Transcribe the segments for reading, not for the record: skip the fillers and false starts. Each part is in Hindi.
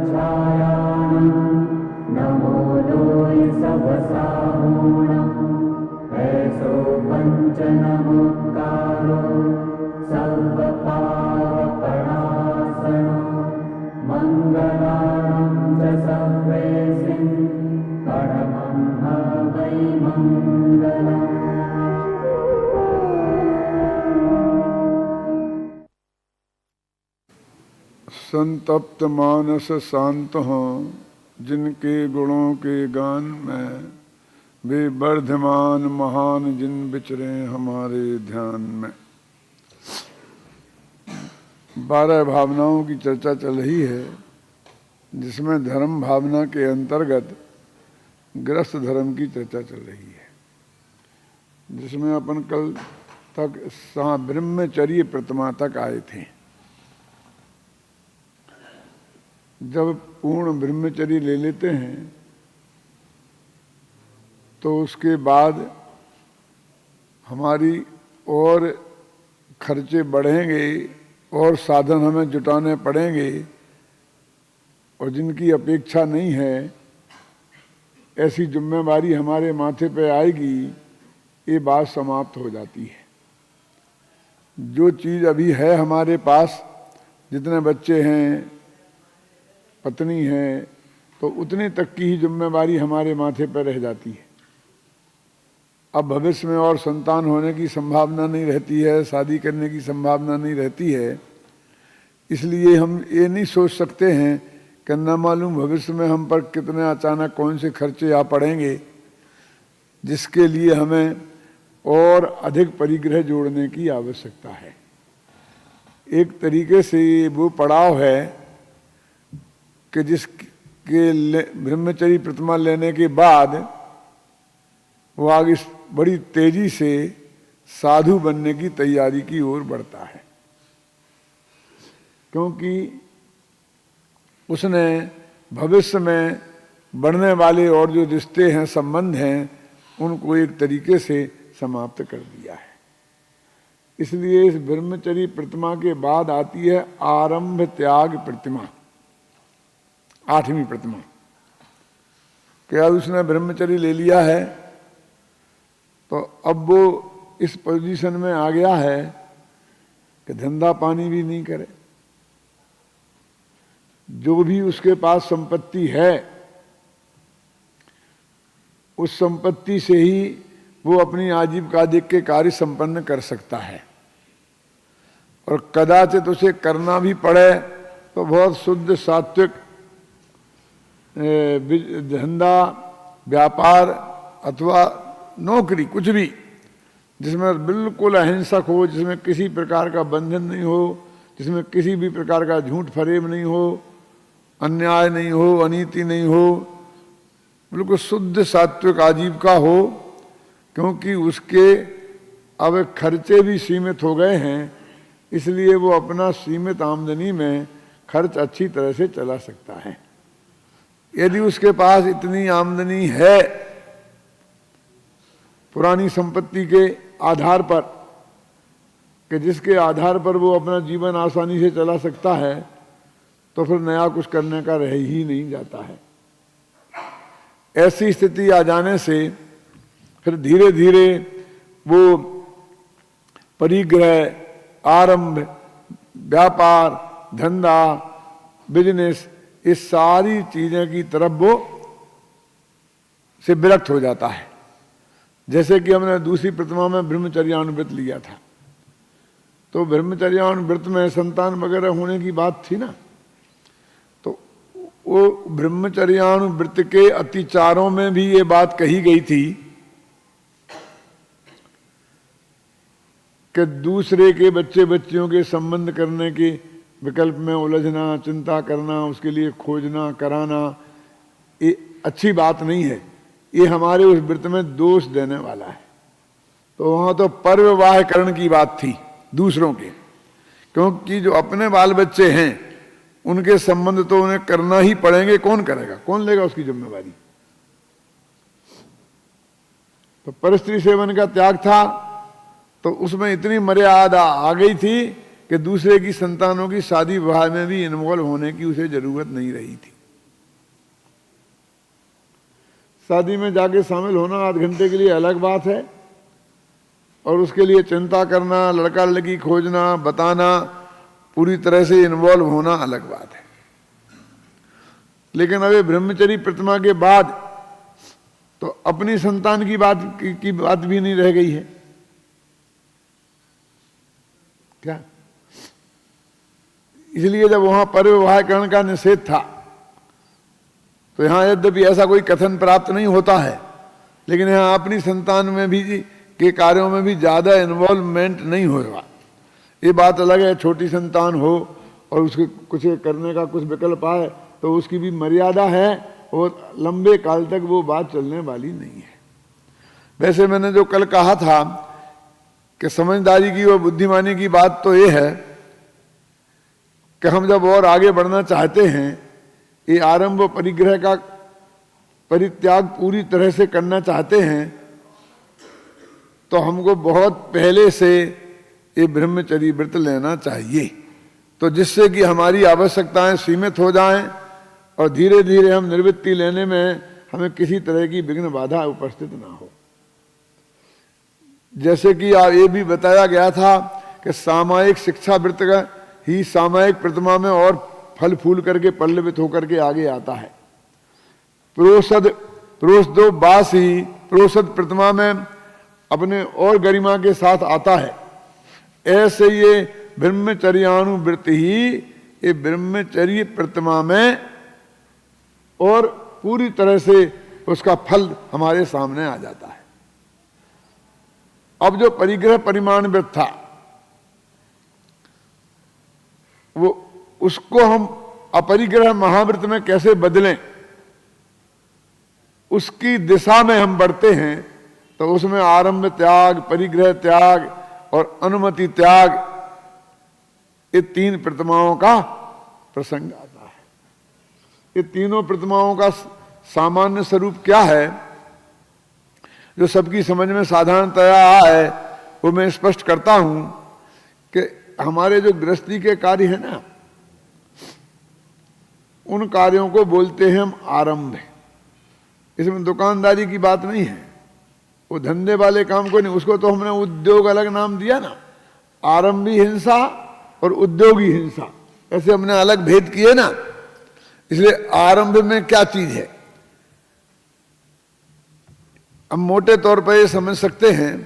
छायाणं नमो लोय सबसाहूणं ऐसो पंचनमुक्तारो सर्वपापप्रणाशनो मंगलानं च सर्वेसिं परमं वै मंगलम्। संतप्त मानस शांत हों जिनके गुणों के गान में, वे वर्धमान महान जिन विचरे हमारे ध्यान में। 12 भावनाओं की चर्चा चल रही है, जिसमें धर्म भावना के अंतर्गत गृहस्थ धर्म की चर्चा चल रही है, जिसमें अपन कल तक ब्रह्मचर्य प्रतिमा तक आए थे। जब पूर्ण ब्रह्मचर्य ले लेते हैं तो उसके बाद हमारी और खर्चे बढ़ेंगे और साधन हमें जुटाने पड़ेंगे, और जिनकी अपेक्षा नहीं है ऐसी जिम्मेवारी हमारे माथे पे आएगी, ये बात समाप्त हो जाती है। जो चीज़ अभी है हमारे पास, जितने बच्चे हैं, पत्नी है, तो उतने तक की ही जिम्मेवारी हमारे माथे पर रह जाती है। अब भविष्य में और संतान होने की संभावना नहीं रहती है, शादी करने की संभावना नहीं रहती है, इसलिए हम ये नहीं सोच सकते हैं कि न मालूम भविष्य में हम पर कितने अचानक कौन से खर्चे आ पड़ेंगे, जिसके लिए हमें और अधिक परिग्रह जोड़ने की आवश्यकता है। एक तरीके से वो पड़ाव है कि जिसके ब्रह्मचर्य प्रतिमा लेने के बाद वो आगे बड़ी तेजी से साधु बनने की तैयारी की ओर बढ़ता है, क्योंकि उसने भविष्य में बढ़ने वाले और जो रिश्ते हैं, संबंध हैं, उनको एक तरीके से समाप्त कर दिया है। इसलिए इस ब्रह्मचर्य प्रतिमा के बाद आती है आरंभ त्याग प्रतिमा, 8वीं प्रतिमा। क्या उसने ब्रह्मचर्य ले लिया है तो अब वो इस पोजीशन में आ गया है कि धंधा पानी भी नहीं करे। जो भी उसके पास संपत्ति है, उस संपत्ति से ही वो अपनी आजीविका के कार्य संपन्न कर सकता है, और कदाचित उसे करना भी पड़े तो बहुत शुद्ध सात्विक धंधा, व्यापार अथवा नौकरी, कुछ भी जिसमें बिल्कुल अहिंसक हो, जिसमें किसी प्रकार का बंधन नहीं हो, जिसमें किसी भी प्रकार का झूठ फरेब नहीं हो, अन्याय नहीं हो, अनीति नहीं हो, बिल्कुल शुद्ध सात्विक आजीविका हो। क्योंकि उसके अब खर्चे भी सीमित हो गए हैं, इसलिए वो अपना सीमित आमदनी में खर्च अच्छी तरह से चला सकता है। यदि उसके पास इतनी आमदनी है पुरानी संपत्ति के आधार पर कि जिसके आधार पर वो अपना जीवन आसानी से चला सकता है, तो फिर नया कुछ करने का रह ही नहीं जाता है। ऐसी स्थिति आ जाने से फिर धीरे धीरे वो परिग्रह, आरंभ, व्यापार, धंधा, बिजनेस, इस सारी चीजें की तरफ वो से विरक्त हो जाता है। जैसे कि हमने दूसरी प्रतिमा में ब्रह्मचर्यानुव्रत लिया था, तो ब्रह्मचर्यानुव्रत में संतान वगैरह होने की बात थी ना, तो वो ब्रह्मचर्यानुव्रत के अतिचारों में भी ये बात कही गई थी कि दूसरे के बच्चे बच्चियों के संबंध करने के विकल्प में उलझना, चिंता करना, उसके लिए खोजना, कराना, ये अच्छी बात नहीं है। ये हमारे उस व्रत में दोष देने वाला है। तो वहां तो परविवाहकरण की बात थी दूसरों के, क्योंकि जो अपने बाल बच्चे हैं उनके संबंध तो उन्हें करना ही पड़ेंगे। कौन करेगा, कौन लेगा उसकी जिम्मेवारी? तो परस्त्री सेवन का त्याग था, तो उसमें इतनी मर्यादा आ गई थी कि दूसरे की संतानों की शादी विवाह में भी इन्वॉल्व होने की उसे जरूरत नहीं रही थी। शादी में जाके शामिल होना आध घंटे के लिए अलग बात है, और उसके लिए चिंता करना, लड़का लड़की खोजना, बताना, पूरी तरह से इन्वॉल्व होना अलग बात है। लेकिन अभी ब्रह्मचर्य प्रतिमा के बाद तो अपनी संतान की बात भी नहीं रह गई है क्या? इसलिए जब वहां परविवाहकरण का निषेध था तो यहां यद्यपि ऐसा कोई कथन प्राप्त नहीं होता है, लेकिन यहां अपनी संतान में भी के कार्यों में भी ज्यादा इन्वॉल्वमेंट नहीं होगा। ये बात अलग है, छोटी संतान हो और उसके कुछ करने का कुछ विकल्प आए तो उसकी भी मर्यादा है, और लंबे काल तक वो बात चलने वाली नहीं है। वैसे मैंने जो कल कहा था कि समझदारी की और बुद्धिमानी की बात तो ये है कि हम जब और आगे बढ़ना चाहते हैं, ये आरंभ परिग्रह का परित्याग पूरी तरह से करना चाहते हैं, तो हमको बहुत पहले से ये ब्रह्मचर्य व्रत लेना चाहिए, तो जिससे कि हमारी आवश्यकताएं सीमित हो जाएं और धीरे धीरे हम निवृत्ति लेने में हमें किसी तरह की विघ्न बाधा उपस्थित ना हो। जैसे कि ये भी बताया गया था कि सामायिक शिक्षा व्रत का ही सामायिक प्रतिमा में और फल फूल करके पल्लवित होकर के आगे आता है। प्रोषदो बास ही प्रोषद प्रतिमा में अपने और गरिमा के साथ आता है। ऐसे ये ब्रह्मचर्यानुवृत्ति ही ये ब्रह्मचर्य प्रतिमा में और पूरी तरह से उसका फल हमारे सामने आ जाता है। अब जो परिग्रह परिमाण व्रत था वो उसको हम अपरिग्रह महाव्रत में कैसे बदलें, उसकी दिशा में हम बढ़ते हैं, तो उसमें आरंभ त्याग, परिग्रह त्याग और अनुमति त्याग, ये तीन प्रतिमाओं का प्रसंग आता है। ये तीनों प्रतिमाओं का सामान्य स्वरूप क्या है, जो सबकी समझ में साधारणतया आए, वो मैं स्पष्ट करता हूं कि हमारे जो गृहस्थी के कार्य है ना, उन कार्यों को बोलते हैं हम आरंभ। इसमें दुकानदारी की बात नहीं है, वो धंधे वाले काम को नहीं, उसको तो हमने उद्योग अलग नाम दिया ना, आरंभी हिंसा और उद्योगी हिंसा, ऐसे हमने अलग भेद किए ना। इसलिए आरंभ में क्या चीज है, हम मोटे तौर पर ये समझ सकते हैं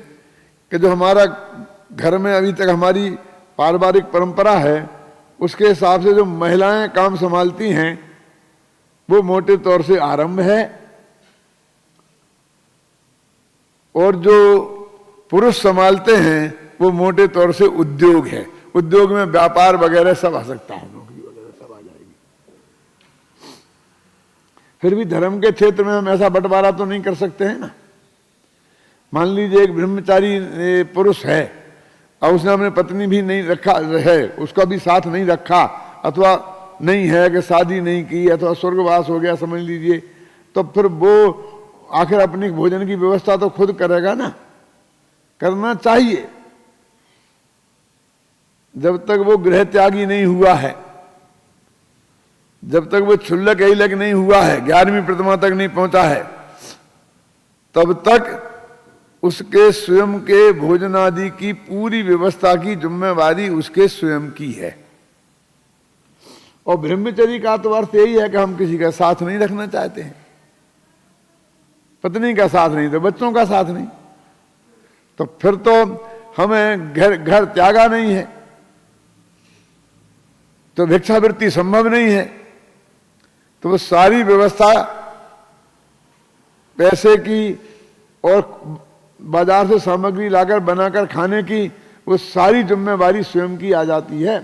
कि जो हमारा घर में अभी तक हमारी पारिवारिक परंपरा है, उसके हिसाब से जो महिलाएं काम संभालती हैं वो मोटे तौर से आरंभ है, और जो पुरुष संभालते हैं वो मोटे तौर से उद्योग है। उद्योग में व्यापार वगैरह सब आ सकता है, नौकरी वगैरह सब आ जाएगी। फिर भी धर्म के क्षेत्र में हम ऐसा बंटवारा तो नहीं कर सकते हैं ना। मान लीजिए एक ब्रह्मचारी पुरुष है और उसने अपने पत्नी भी नहीं रखा है, उसका भी साथ नहीं रखा, अथवा नहीं है कि शादी नहीं की, अथवा स्वर्गवास हो गया समझ लीजिए, तो फिर वो आखिर अपनी भोजन की व्यवस्था तो खुद करेगा ना, करना चाहिए जब तक वो गृह त्यागी नहीं हुआ है, जब तक वो क्षुल्लक ऐलक नहीं हुआ है, 11वीं प्रतिमा तक नहीं पहुंचा है, तब तक उसके स्वयं के भोजन आदि की पूरी व्यवस्था की जिम्मेवारी उसके स्वयं की है। और ब्रह्मचर्य का तो अर्थ यही है कि हम किसी का साथ नहीं रखना चाहते हैं, पत्नी का साथ नहीं तो बच्चों का साथ नहीं, तो फिर तो हमें घर त्यागा नहीं है, तो भिक्षावृत्ति संभव नहीं है। तो वो सारी व्यवस्था पैसे की और बाजार से सामग्री लाकर बनाकर खाने की, वो सारी जिम्मेवारी स्वयं की आ जाती है।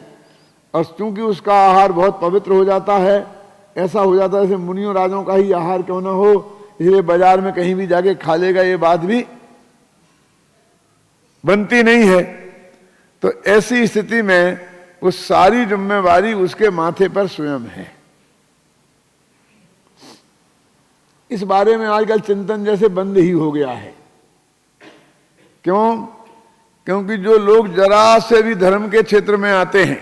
और चूंकि उसका आहार बहुत पवित्र हो जाता है, ऐसा हो जाता है जैसे मुनियों राजों का ही आहार क्यों ना हो, इसलिए बाजार में कहीं भी जाके खा लेगा ये बात भी बनती नहीं है। तो ऐसी स्थिति में वो सारी जिम्मेवारी उसके माथे पर स्वयं है। इस बारे में आजकल चिंतन जैसे बंद ही हो गया है। क्यों क्योंकि जो लोग जरा से भी धर्म के क्षेत्र में आते हैं,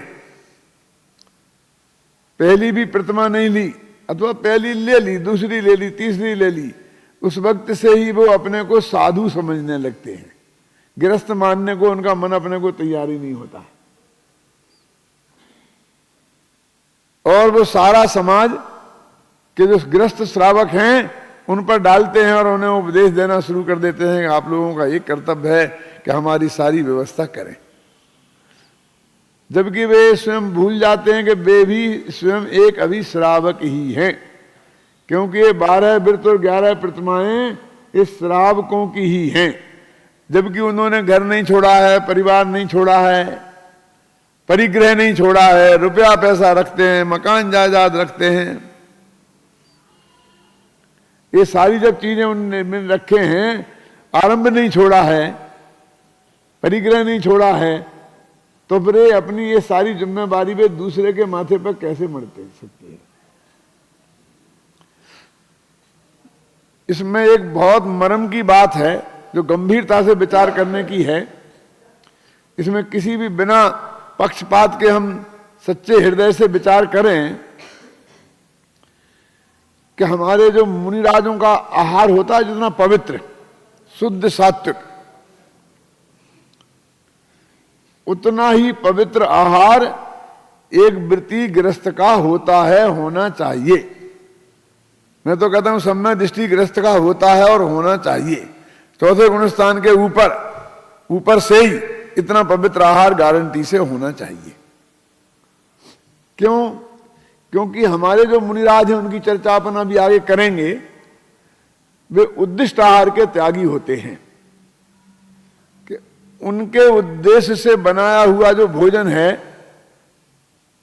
पहली भी प्रतिमा नहीं ली अथवा पहली ले ली, दूसरी ले ली, तीसरी ले ली, उस वक्त से ही वो अपने को साधु समझने लगते हैं। गृहस्थ मानने को उनका मन अपने को तैयार ही नहीं होता है। और वो सारा समाज के जो गृहस्थ श्रावक हैं उन पर डालते हैं और उन्हें उपदेश देना शुरू कर देते हैं कि आप लोगों का ये कर्तव्य है कि हमारी सारी व्यवस्था करें, जबकि वे स्वयं भूल जाते हैं कि वे भी स्वयं एक अभी श्रावक ही हैं, क्योंकि ये 12 व्रत और 11 प्रतिमाएं इस श्रावकों की ही हैं, जबकि उन्होंने घर नहीं छोड़ा है, परिवार नहीं छोड़ा है, परिग्रह नहीं छोड़ा है, रुपया पैसा रखते हैं, मकान जायदाद रखते हैं। ये सारी जब चीजें उनने रखे हैं, आरंभ नहीं छोड़ा है, परिग्रह नहीं छोड़ा है, तो फिर अपनी ये सारी जिम्मेदारी वे दूसरे के माथे पर कैसे मढ़ते सकते हैं। इसमें एक बहुत मर्म की बात है जो गंभीरता से विचार करने की है। इसमें किसी भी बिना पक्षपात के हम सच्चे हृदय से विचार करें कि हमारे जो मुनिराजों का आहार होता है जितना पवित्र, शुद्ध, सात्विक, उतना ही पवित्र आहार एक व्रती गृहस्थ का होता है, होना चाहिए। मैं तो कहता हूं सम्यक दृष्टि गृहस्थ का होता है और होना चाहिए। चौथे गुणस्थान के ऊपर से ही इतना पवित्र आहार गारंटी से होना चाहिए। क्यों? क्योंकि हमारे जो मुनिराज हैं उनकी चर्चा अपन अभी आगे करेंगे, वे उद्दिष्ट आहार के त्यागी होते हैं कि उनके उद्देश्य से बनाया हुआ जो भोजन है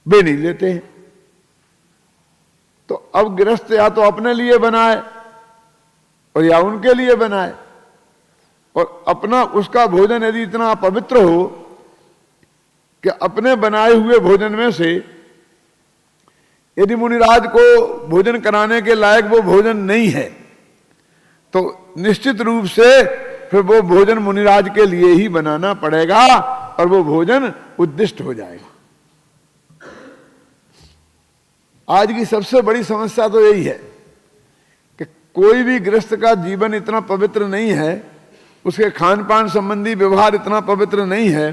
वे नहीं लेते हैं। तो अब गृहस्थ या तो अपने लिए बनाए और या उनके लिए बनाए, और अपना उसका भोजन यदि इतना पवित्र हो कि अपने बनाए हुए भोजन में से यदि मुनिराज को भोजन कराने के लायक वो भोजन नहीं है, तो निश्चित रूप से फिर वो भोजन मुनिराज के लिए ही बनाना पड़ेगा और वो भोजन उद्दिष्ट हो जाएगा। आज की सबसे बड़ी समस्या तो यही है कि कोई भी गृहस्थ का जीवन इतना पवित्र नहीं है, उसके खान पान संबंधी व्यवहार इतना पवित्र नहीं है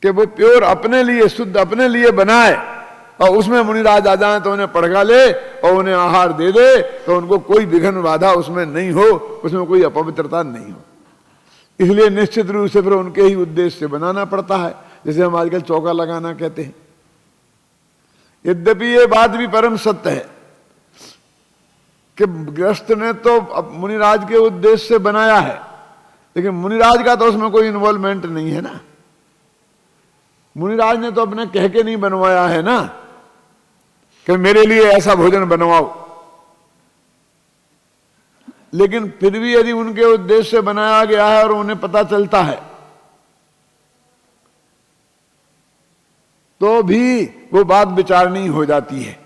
कि वो प्योर अपने लिए, शुद्ध अपने लिए बनाए और उसमें मुनिराज आ जाए तो उन्हें पड़गा ले और उन्हें आहार दे दे, तो उनको कोई विघ्न बाधा उसमें नहीं हो, उसमें कोई अपवित्रता नहीं हो। इसलिए निश्चित रूप से फिर उनके ही उद्देश्य से बनाना पड़ता है, जैसे हम आजकल चौका लगाना कहते हैं। यद्यपि ये बात भी परम सत्य है कि गृहस्थ ने तो मुनिराज के उद्देश्य से बनाया है, लेकिन मुनिराज का तो उसमें कोई इन्वॉल्वमेंट नहीं है ना। मुनिराज ने तो अपने कह के नहीं बनवाया है ना कि मेरे लिए ऐसा भोजन बनवाओ, लेकिन फिर भी यदि उनके उद्देश्य से बनाया गया है और उन्हें पता चलता है तो भी वो बात विचारणीय हो जाती है।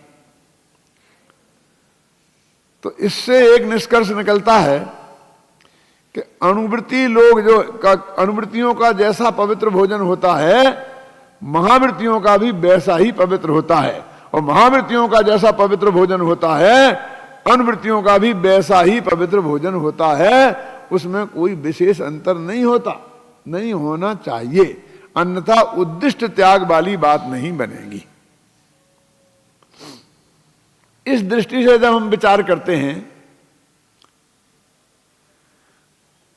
तो इससे एक निष्कर्ष निकलता है कि अनुवृत्ति लोग जो अनुवृत्तियों का जैसा पवित्र भोजन होता है, महावृत्तियों का भी वैसा ही पवित्र होता है, और महावृत्तियों का जैसा पवित्र भोजन होता है, अनुवृत्तियों का भी वैसा ही पवित्र भोजन होता है। उसमें कोई विशेष अंतर नहीं होता, नहीं होना चाहिए, अन्यथा उद्दिष्ट त्याग वाली बात नहीं बनेगी। इस दृष्टि से जब हम विचार करते हैं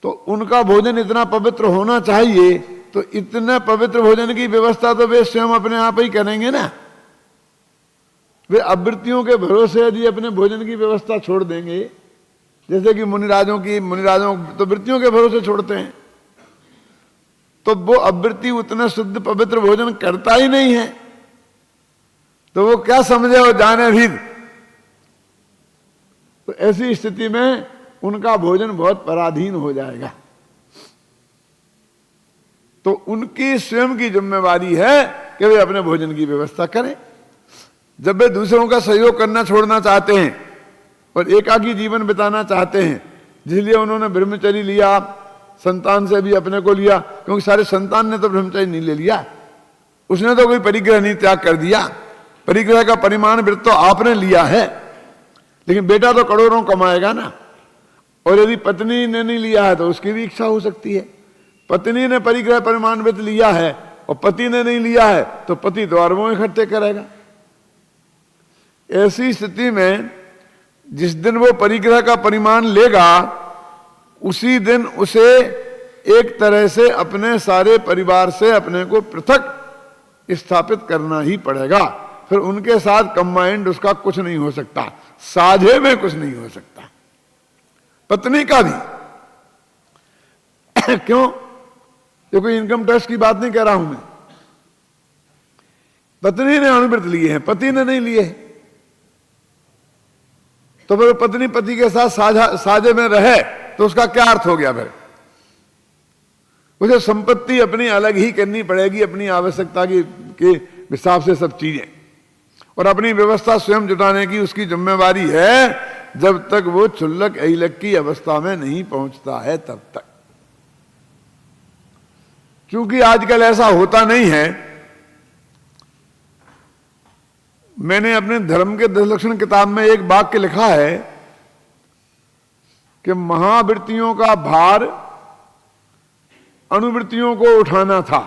तो उनका भोजन इतना पवित्र होना चाहिए, तो इतने पवित्र भोजन की व्यवस्था तो वे स्वयं अपने आप ही करेंगे ना। वे अवृत्तियों के भरोसे यदि अपने भोजन की व्यवस्था छोड़ देंगे, जैसे कि मुनिराजों तो वृत्तियों के भरोसे छोड़ते हैं, तो वो अवृत्ति उतना शुद्ध पवित्र भोजन करता ही नहीं है, तो वो क्या समझे और जाने भी। तो ऐसी स्थिति में उनका भोजन बहुत पराधीन हो जाएगा। तो उनकी स्वयं की जिम्मेवारी है कि वे अपने भोजन की व्यवस्था करें। जब वे दूसरों का सहयोग करना छोड़ना चाहते हैं और एकाकी जीवन बिताना चाहते हैं, जिसलिए उन्होंने ब्रह्मचर्य लिया, संतान से भी अपने को लिया, क्योंकि सारे संतान ने तो ब्रह्मचर्य नहीं ले लिया, उसने तो कोई परिग्रह नहीं त्याग कर दिया। परिग्रह का परिमाण वृत्त तो आपने लिया है, लेकिन बेटा तो करोड़ों कमाएगा ना। और यदि पत्नी ने नहीं लिया है तो उसकी भी इच्छा हो सकती है। पत्नी ने परिग्रह परिमाण वृत्त लिया है और पति ने नहीं लिया है तो पति तो अरबों इकट्ठे करेगा। ऐसी स्थिति में जिस दिन वो परिग्रह का परिमाण लेगा उसी दिन उसे एक तरह से अपने सारे परिवार से अपने को पृथक स्थापित करना ही पड़ेगा। फिर उनके साथ कंबाइंड उसका कुछ नहीं हो सकता, साझे में कुछ नहीं हो सकता, पत्नी का भी। क्यों? ये कोई इनकम टैक्स की बात नहीं कह रहा हूं मैं। पत्नी ने अनुव्रत लिए हैं, पति ने नहीं लिए, तो फिर पत्नी पति के साथ साझे में रहे तो उसका क्या अर्थ हो गया? फिर उसे संपत्ति अपनी अलग ही करनी पड़ेगी, अपनी आवश्यकता के हिसाब से सब चीजें, और अपनी व्यवस्था स्वयं जुटाने की उसकी जिम्मेवारी है, जब तक वो चुल्लक अहिलक की अवस्था में नहीं पहुंचता है तब तक। क्योंकि आजकल ऐसा होता नहीं है। मैंने अपने धर्म के 10 लक्षण किताब में एक वाक्य लिखा है कि महावृत्तियों का भार अनुवृत्तियों को उठाना था,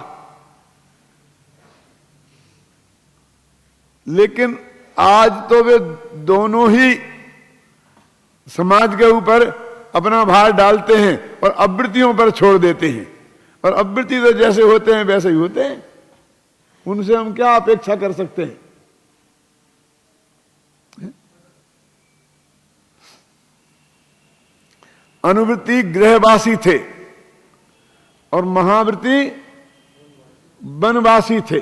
लेकिन आज तो वे दोनों ही समाज के ऊपर अपना भार डालते हैं और अवृत्तियों पर छोड़ देते हैं। और अवृत्ति तो जैसे होते हैं वैसे ही होते हैं, उनसे हम क्या अपेक्षा कर सकते हैं? अनुवृत्ति गृहवासी थे और महावृत्ति वनवासी थे।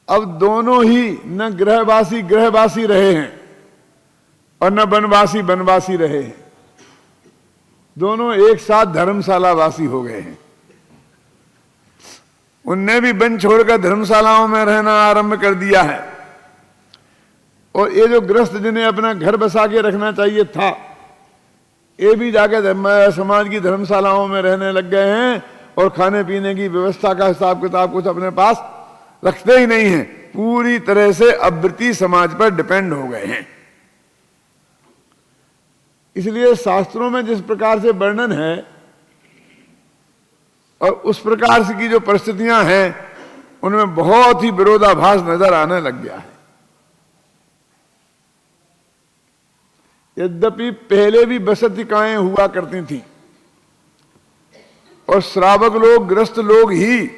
अब दोनों ही न गृहवासी रहे हैं और न वनवासी वनवासी रहे हैं, दोनों एक साथ धर्मशाला वासी हो गए हैं। उनने भी वन छोड़कर धर्मशालाओं में रहना आरंभ कर दिया है। और ये जो गृहस्थ जिन्हें अपना घर बसा के रखना चाहिए था, ये भी जाकर समाज की धर्मशालाओं में रहने लग गए हैं और खाने पीने की व्यवस्था का हिसाब किताब कुछ अपने पास रखते ही नहीं है। पूरी तरह से अवृत्ति समाज पर डिपेंड हो गए हैं। इसलिए शास्त्रों में जिस प्रकार से वर्णन है और उस प्रकार से की जो परिस्थितियां हैं, उनमें बहुत ही विरोधाभास नजर आने लग गया है। यद्यपि पहले भी बसतिकाएं हुआ करती थी और श्रावक लोग, गृहस्थ लोग ही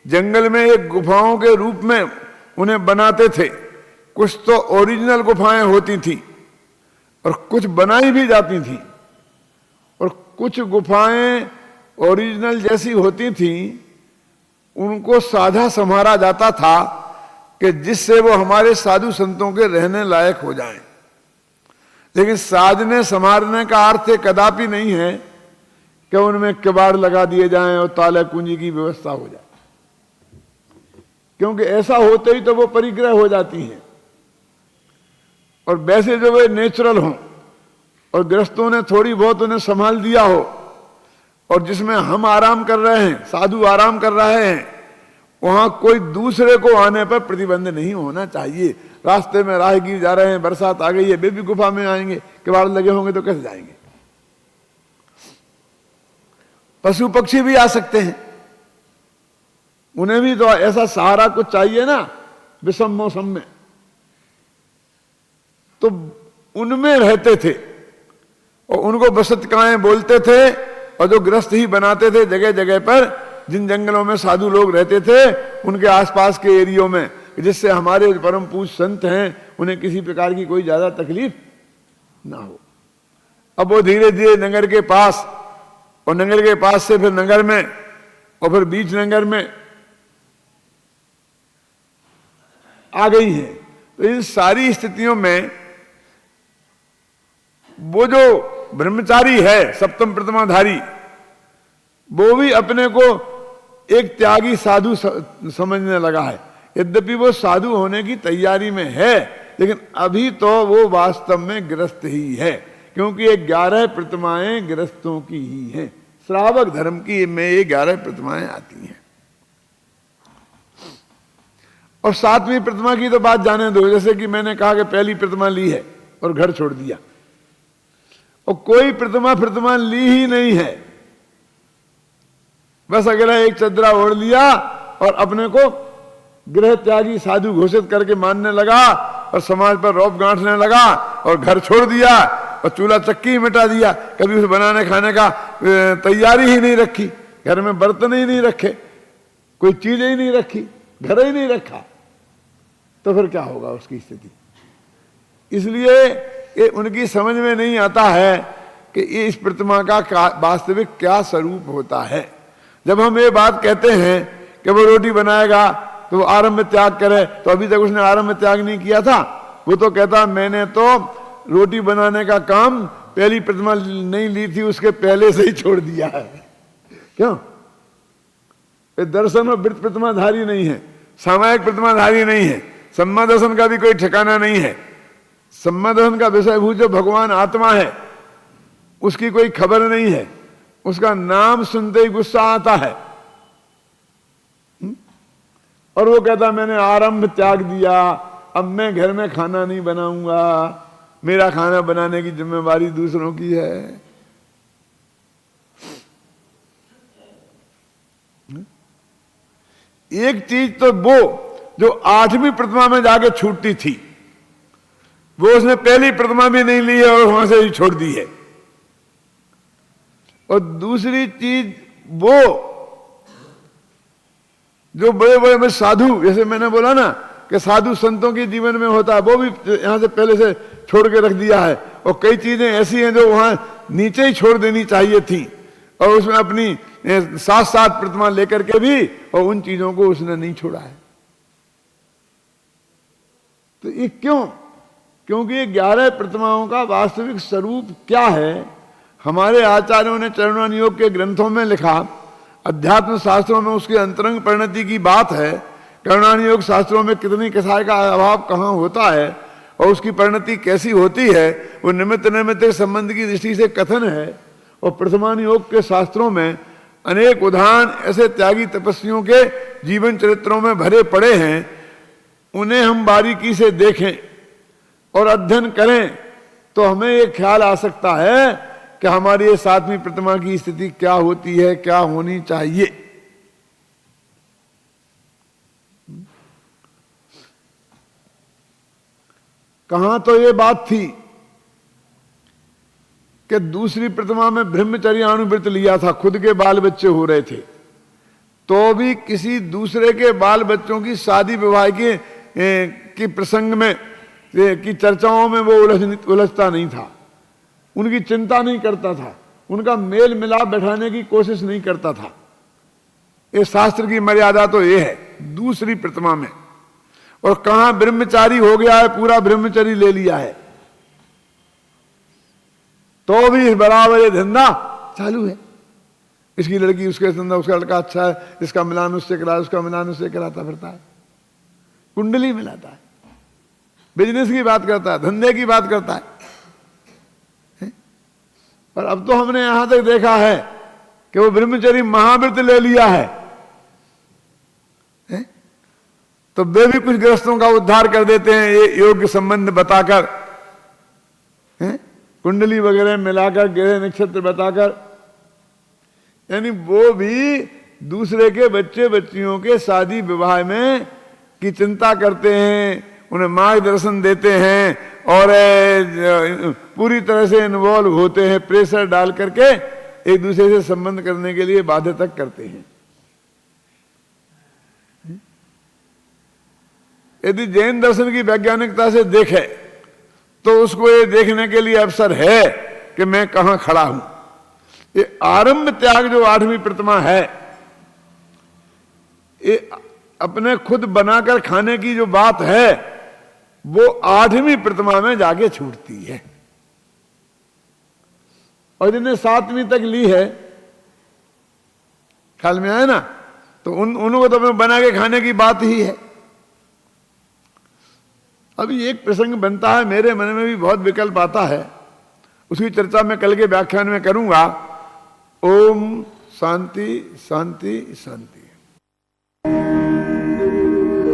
जंगल में एक गुफाओं के रूप में उन्हें बनाते थे। कुछ तो ओरिजिनल गुफाएं होती थी और कुछ बनाई भी जाती थी, और कुछ गुफाएं ओरिजिनल जैसी होती थी, उनको साझा संभाला जाता था कि जिससे वो हमारे साधु संतों के रहने लायक हो जाएं। लेकिन साधने संभालने का अर्थ कदापि नहीं है कि उनमें किवाड़ लगा दिए जाएं और ताले कुंजी की व्यवस्था हो जाए, क्योंकि ऐसा होते ही तो वो परिग्रह हो जाती हैं। और वैसे जो वे नेचुरल हों और गृहस्थों ने थोड़ी बहुत उन्हें संभाल दिया हो, और जिसमें हम आराम कर रहे हैं, साधु आराम कर रहे हैं, वहां कोई दूसरे को आने पर प्रतिबंध नहीं होना चाहिए। रास्ते में राहगीर जा रहे हैं, बरसात आ गई है, वे भी गुफा में आएंगे, किवाड़ लगे होंगे तो कैसे जाएंगे? पशु पक्षी भी आ सकते हैं, उन्हें भी तो ऐसा सहारा कुछ चाहिए ना विषम मौसम में। तो उनमें रहते थे और उनको बसतकाएं बोलते थे, और जो गृहस्थ ही बनाते थे जगह जगह पर, जिन जंगलों में साधु लोग रहते थे उनके आसपास के एरियो में, जिससे हमारे परम पूज्य संत हैं उन्हें किसी प्रकार की कोई ज्यादा तकलीफ ना हो। अब वो धीरे धीरे नगर के पास, और नगर के पास से फिर नगर में, और फिर बीच नगर में आ गई है। तो इन सारी स्थितियों में वो जो ब्रह्मचारी है, सप्तम प्रतिमाधारी, वो भी अपने को एक त्यागी साधु समझने लगा है। यद्यपि वो साधु होने की तैयारी में है, लेकिन अभी तो वो वास्तव में गृहस्थ ही है, क्योंकि ये 11 प्रतिमाएं गृहस्थों की ही हैं। श्रावक धर्म की में ये 11 प्रतिमाएं आती हैं। और 7वीं प्रतिमा की तो बात जाने दो। जैसे कि मैंने कहा कि पहली प्रतिमा ली है और घर छोड़ दिया, और कोई प्रतिमा ली ही नहीं है, बस अगला एक चदरा ओढ़ लिया और अपने को गृह त्यागी साधु घोषित करके मानने लगा और समाज पर रौब गांठने लगा और घर छोड़ दिया और चूल्हा चक्की मिटा दिया। कभी उसे बनाने खाने का तैयारी ही नहीं रखी, घर में बर्तन ही नहीं रखे, कोई चीज ही नहीं रखी, घर ही नहीं रखा, तो फिर क्या होगा उसकी स्थिति। इसलिए ये उनकी समझ में नहीं आता है कि ये इस प्रतिमा का वास्तविक क्या स्वरूप होता है। जब हम ये बात कहते हैं कि वो रोटी बनाएगा तो वो आरंभ में त्याग करे, तो अभी तक उसने आरंभ में त्याग नहीं किया था। वो तो कहता मैंने तो रोटी बनाने का काम पहली प्रतिमा नहीं ली थी उसके पहले से ही छोड़ दिया है। क्यों? ये दर्शन और वृत्त प्रतिमाधारी नहीं है, सामायिक प्रतिमाधारी नहीं है, सम्मा दर्शन का भी कोई ठिकाना नहीं है। सम्मा दर्शन का विषयभूत जो भगवान आत्मा है उसकी कोई खबर नहीं है, उसका नाम सुनते ही गुस्सा आता है। और वो कहता मैंने आरंभ त्याग दिया, अब मैं घर में खाना नहीं बनाऊंगा, मेरा खाना बनाने की जिम्मेवारी दूसरों की है। एक चीज तो वो जो 8वीं प्रतिमा में जाके छूटती थी वो उसने पहली प्रतिमा भी नहीं ली है और वहां से ही छोड़ दी है। और दूसरी चीज वो जो बड़े बड़े साधु, जैसे मैंने बोला ना कि साधु संतों के जीवन में होता है, वो भी यहां से पहले से छोड़ के रख दिया है। और कई चीजें ऐसी हैं जो वहां नीचे ही छोड़ देनी चाहिए थी और उसमें अपनी 7 प्रतिमा लेकर के भी और उन चीजों को उसने नहीं छोड़ा है। तो ये क्यों? क्योंकि ये 11 प्रतिमाओं का वास्तविक स्वरूप क्या है हमारे आचार्यों ने चरणान योग के ग्रंथों में लिखा, अध्यात्म शास्त्रों में उसकी अंतरंग परिणति की बात है, चरणान योग शास्त्रों में कितनी कसाय का अभाव कहाँ होता है और उसकी परिणति कैसी होती है, वो निमित्त नैमित्तिक संबंध की दृष्टि से कथन है। और प्रथमान योग के शास्त्रों में अनेक उदाहरण ऐसे त्यागी तपस्वियों के जीवन चरित्रों में भरे पड़े हैं। उन्हें हम बारीकी से देखें और अध्ययन करें तो हमें ये ख्याल आ सकता है कि हमारी ये 7वीं प्रतिमा की स्थिति क्या होती है, क्या होनी चाहिए। कहां तो ये बात थी कि दूसरी प्रतिमा में ब्रह्मचर्यानुव्रत लिया था, खुद के बाल बच्चे हो रहे थे, तो भी किसी दूसरे के बाल बच्चों की शादी विवाह के प्रसंग में की चर्चाओं में वो उलझता नहीं था, उनकी चिंता नहीं करता था, उनका मेल मिलाप बैठाने की कोशिश नहीं करता था। ये शास्त्र की मर्यादा तो ये है दूसरी प्रतिमा में। और कहां ब्रह्मचारी हो गया है, पूरा ब्रह्मचरी ले लिया है, तो भी बराबर ये धंधा चालू है। इसकी लड़की उसके धंधा, उसका लड़का अच्छा है, इसका मिलान उससे करा, उसका मिलान उससे कराता फिरता है, कुंडली मिलाता है, बिजनेस की बात करता है, धंधे की बात करता है। और अब तो हमने यहां तक देखा है कि वो ब्रह्मचरी महाव्रत ले लिया है, तो वे भी कुछ ग्रस्तों का उद्धार कर देते हैं ये योग्य संबंध बताकर, कुंडली वगैरह मिलाकर, ग्रह नक्षत्र बताकर। यानी वो भी दूसरे के बच्चे बच्चियों के शादी विवाह में की चिंता करते हैं, उन्हें मार्गदर्शन देते हैं और पूरी तरह से इन्वॉल्व होते हैं, प्रेशर डाल करके एक दूसरे से संबंध करने के लिए बाध्य तक करते हैं। यदि जैन दर्शन की वैज्ञानिकता से देखे तो उसको ये देखने के लिए अवसर है कि मैं कहां खड़ा हूं। ये आरंभ त्याग जो 8वीं प्रतिमा है, ये अपने खुद बनाकर खाने की जो बात है वो 8वीं प्रतिमा में जाके छूटती है। और जिन्हें 7वीं तक ली है, ख्याल में आए ना, तो उनको तो अपने बना के खाने की बात ही है। अभी एक प्रसंग बनता है, मेरे मन में भी बहुत विकल्प आता है। उसकी चर्चा मैं कल के व्याख्यान में करूंगा। ओम शांति शांति शांति।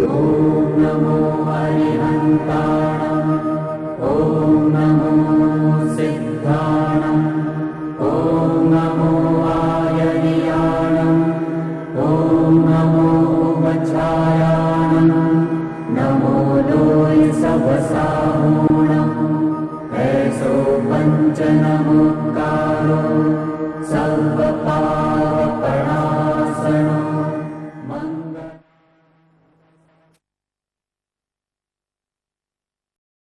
ॐ नमो हरिहन्ताय